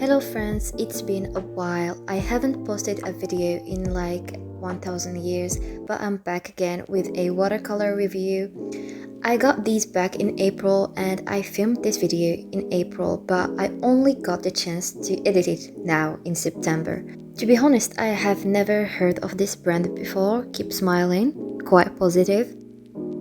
Hello friends, it's been a while. I haven't posted a video in like 1000 years, but I'm back again with a watercolor review. I got these back in April and I filmed this video in April, but I only got the chance to edit it now in September. To be honest, I have never heard of this brand before, Keep Smiling, quite positive.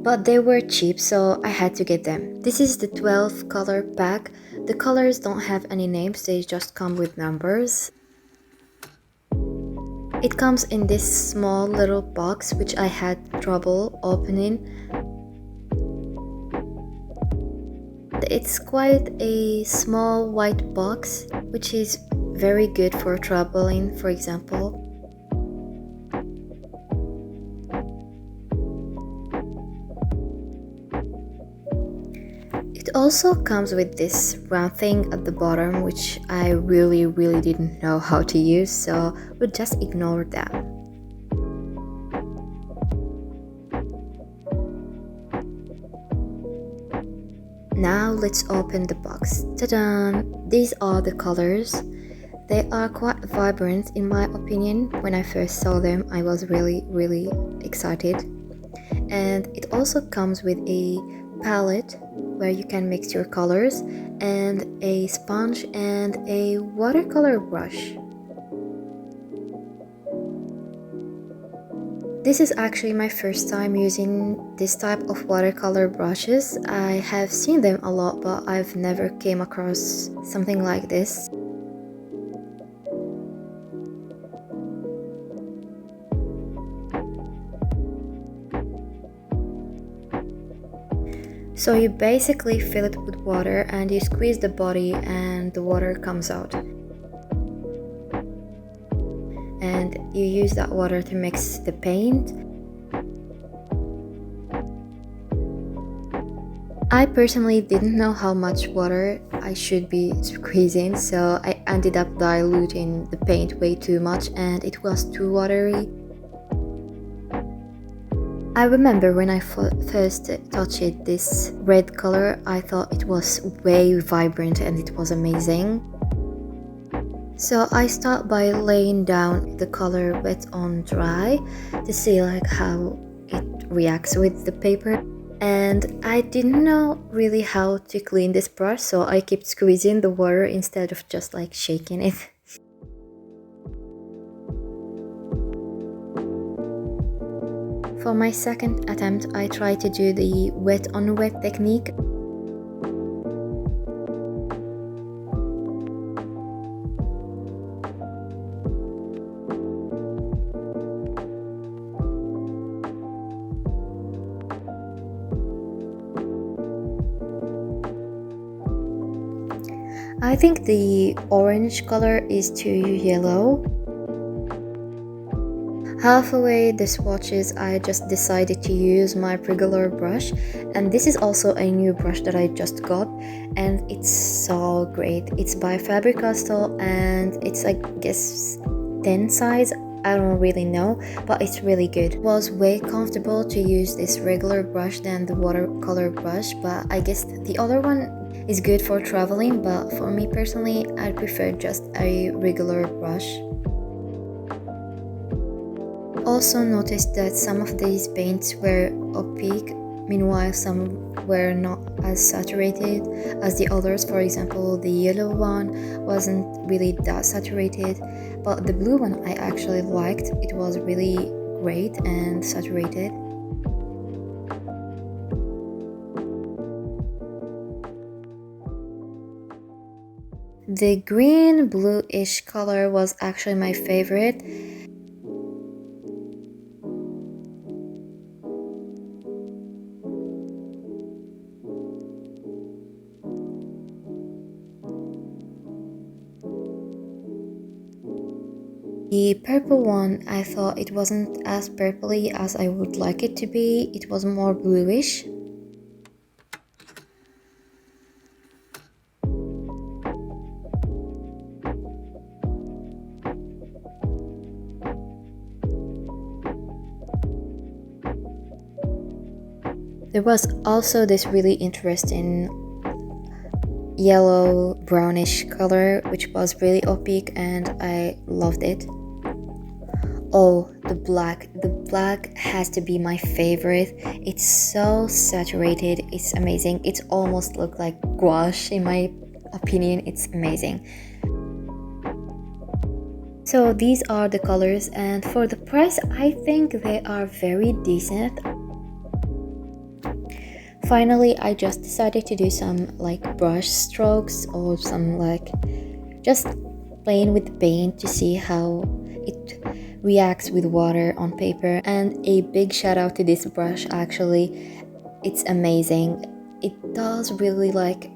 But they were cheap, so I had to get them. This is the 12 color pack. The colors don't have any names, they just come with numbers. It comes in this small little box which I had trouble opening. It's quite a small white box which is very good for traveling, for example. It also comes with this round thing at the bottom which I really didn't know how to use, so we'll just ignore that. Now let's open the box. Ta-da! These are the colors. They are quite vibrant in my opinion. When I first saw them, I was really excited. And it also comes with a palette where you can mix your colors and a sponge and a watercolor brush. This is actually my first time using this type of watercolor brushes. I have seen them a lot, but I've never came across something like this. So you basically fill it with water and you squeeze the body and the water comes out. And you use that water to mix the paint. I personally didn't know how much water I should be squeezing, so I ended up diluting the paint way too much and it was too watery. I remember when I first touched this red color, I thought it was way vibrant and it was amazing. So I start by laying down the color wet on dry to see like how it reacts with the paper. And I didn't know really how to clean this brush, so I kept squeezing the water instead of just like shaking it. For my second attempt, I tried to do the wet on wet technique. I think the orange color is too yellow. Halfway the swatches, I just decided to use my regular brush, and this is also a new brush that I just got and it's so great. It's by Faber-Castell and it's I guess 10 size, I don't really know, but it's really good. It was way comfortable to use this regular brush than the watercolor brush, but I guess the other one is good for traveling, but for me personally, I prefer just a regular brush. Also noticed that some of these paints were opaque, meanwhile some were not as saturated as the others. For example, the yellow one wasn't really that saturated, but the blue one I actually liked. It was really great and saturated. The green bluish color was actually my favorite. The purple one, I thought it wasn't as purpley as I would like it to be. It was more bluish. There was also this really interesting yellow brownish color, which was really opaque and I loved it. Oh, the black. The black has to be my favorite. It's so saturated. It's amazing. It's almost look like gouache in my opinion. It's amazing. So these are the colors, and for the price I think they are very decent. Finally, I just decided to do some like brush strokes or some like just playing with the paint to see how it reacts with water on paper. And a big shout out to this brush, actually. It's amazing. It does really like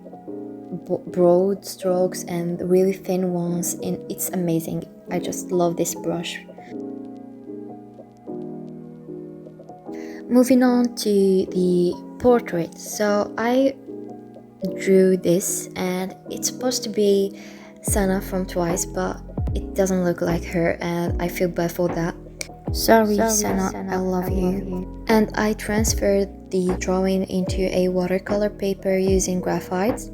broad strokes and really thin ones, and it's amazing. I just love this brush. Moving on to the portrait. So I drew this and it's supposed to be Sana from Twice, but it doesn't look like her and I feel bad for that. Sorry Sana, I love you. And I transferred the drawing into a watercolor paper using graphite.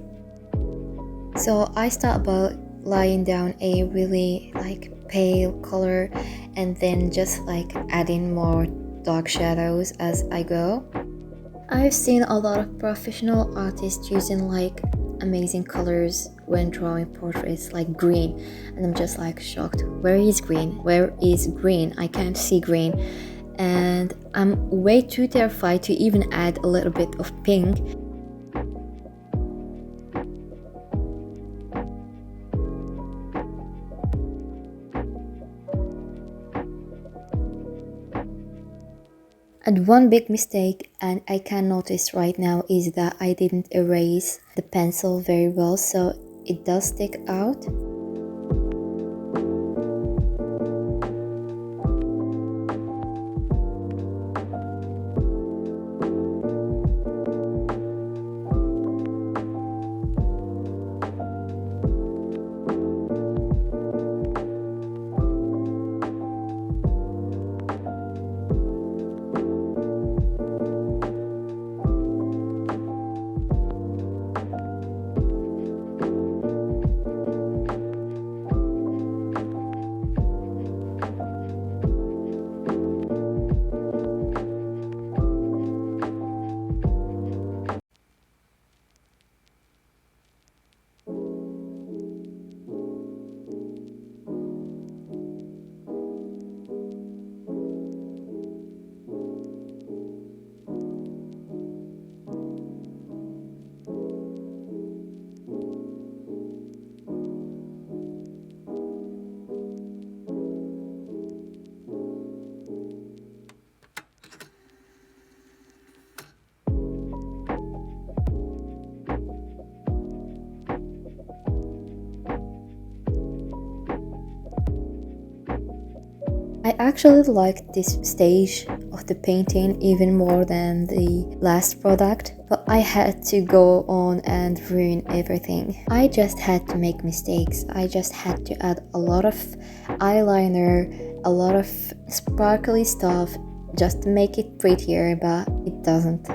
So I start by laying down a really like pale color and then just like adding more dark shadows as I go. I've seen a lot of professional artists using like amazing colors when drawing portraits, like green, and I'm just like shocked. Where is green? Where is green? I can't see green. And I'm way too terrified to even add a little bit of pink. And one big mistake, and I can notice right now, is that I didn't erase the pencil very well, so it does stick out. I actually liked this stage of the painting even more than the last product, but I had to go on and ruin everything. I just had to make mistakes. I just had to add a lot of eyeliner, a lot of sparkly stuff just to make it prettier, but it doesn't.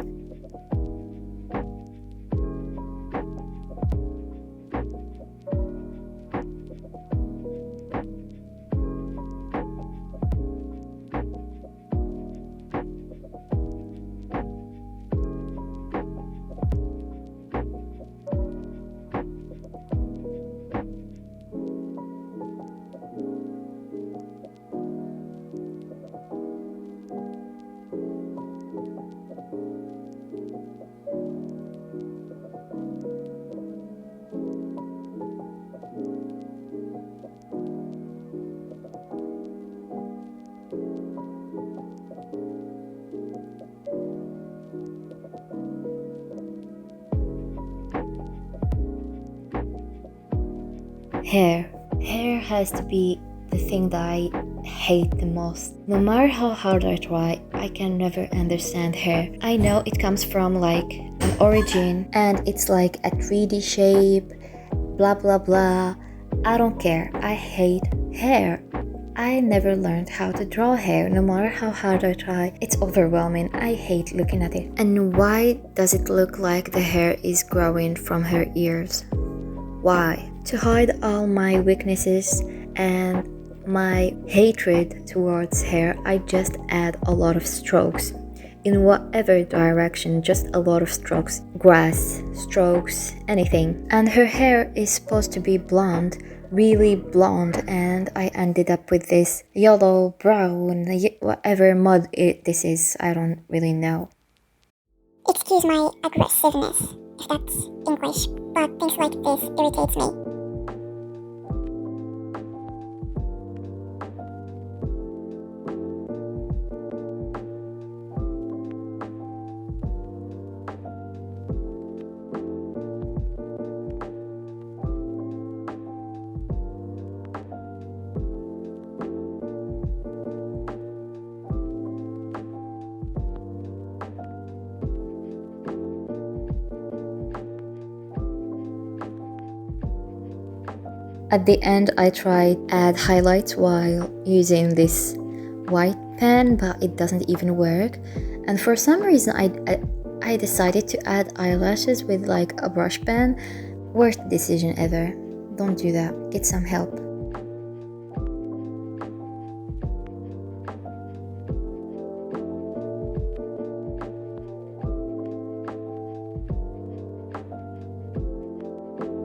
Hair has to be the thing that I hate the most. No matter how hard I try, I can never understand hair. I know it comes from like an origin and it's like a 3D shape, blah blah blah. I don't care. I hate hair. I never learned how to draw hair. No matter how hard I try, it's overwhelming. I hate looking at it. And why does it look like the hair is growing from her ears? Why? To hide all my weaknesses and my hatred towards hair, I just add a lot of strokes. In whatever direction, just a lot of strokes. Grass, strokes, anything. And her hair is supposed to be blonde, really blonde, and I ended up with this yellow, brown, whatever this is, I don't really know. Excuse my aggressiveness, if that's English, but things like this irritates me. At the end, I tried add highlights while using this white pen, but it doesn't even work. And for some reason, I decided to add eyelashes with like a brush pen. Worst decision ever. Don't do that. Get some help.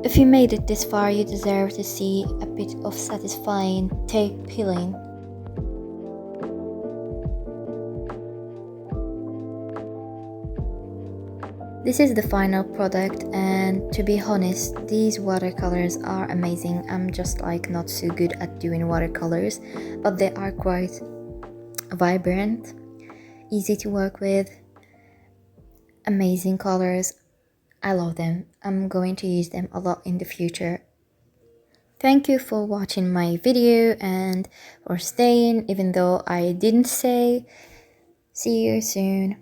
If you made it this far, you deserve to see a bit of satisfying tape peeling. This is the final product, and to be honest, these watercolors are amazing. I'm just like not so good at doing watercolors, but they are quite vibrant, easy to work with, amazing colors. I love them. I'm going to use them a lot in the future. Thank you for watching my video and for staying even though I didn't say. See you soon.